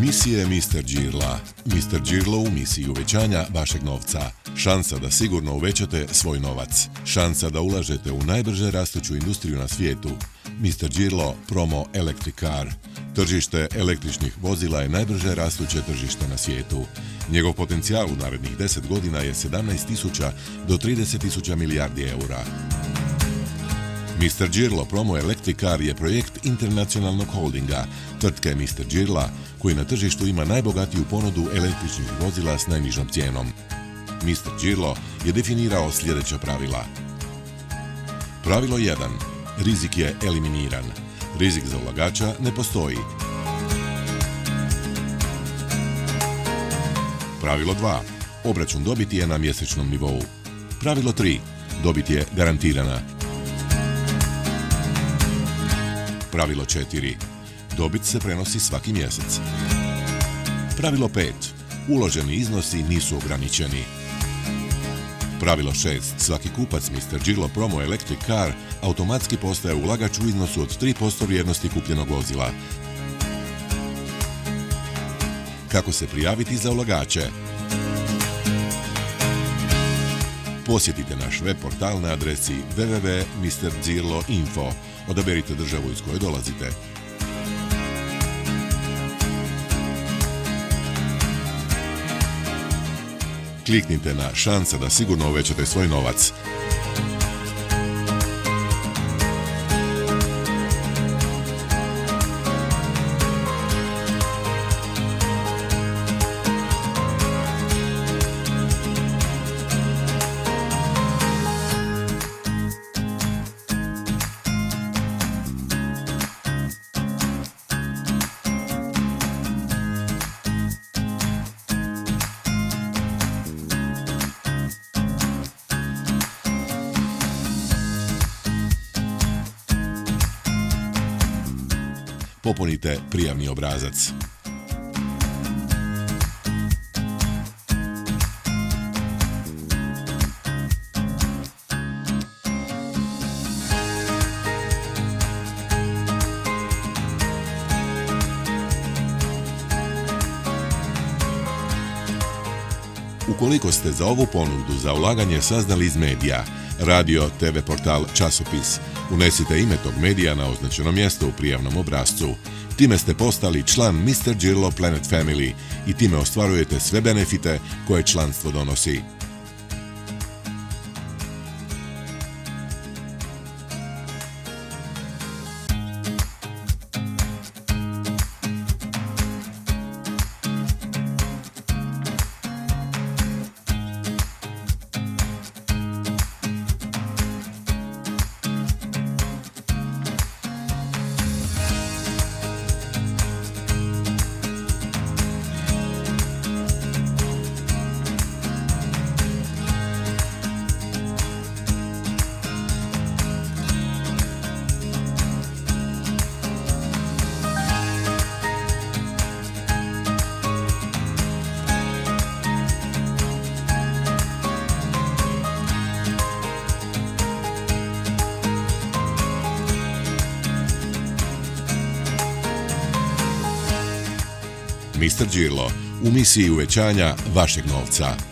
Misije Mr. Girla. Mr. Girlo u misiji uvećanja vašeg novca. Šansa da sigurno uvećate svoj novac. Šansa da ulažete u najbrže rastuću industriju na svijetu. Mr. Girlo Promo Electric Car. Tržište električnih vozila je najbrže rastuće tržište na svijetu. Njegov potencijal u narednih 10 godina je 17.000 do 30.000 milijardi eura. Mr. Girlo Promo Electric Car je projekt internacionalnog holdinga, tvrtke Mr. Girla, koji na tržištu ima najbogatiju ponudu električnih vozila s najnižom cijenom. Mr. Girlo je definirao sljedeća pravila. Pravilo 1. Rizik je eliminiran. Rizik za ulagača ne postoji. Pravilo 2. Obračun dobiti je na mjesečnom nivou. Pravilo 3. Dobit je garantirana. Pravilo 4. Dobit se prenosi svaki mjesec. Pravilo 5. Uloženi iznosi nisu ograničeni. Pravilo 6. Svaki kupac Mr. Girlo Promo Electric Car automatski postaje ulagač u iznosu od 3% vrijednosti kupljenog vozila. Kako se prijaviti za ulagače? Posjetite naš web portal na adresi www.mrgirlo.info. Odaberite državu iz koje dolazite. Kliknite na šansa da sigurno uvećate svoj novac. Popunite prijavni obrazac. Ukoliko ste za ovu ponudu za ulaganje saznali iz medija, radio, TV portal, časopis, unesite ime tog medija na označeno mjesto u prijavnom obrascu. Time ste postali član Mr. Girlo Planet Family i time ostvarujete sve benefite koje članstvo donosi. Mr. Girlo u misiji uvećanja vašeg novca.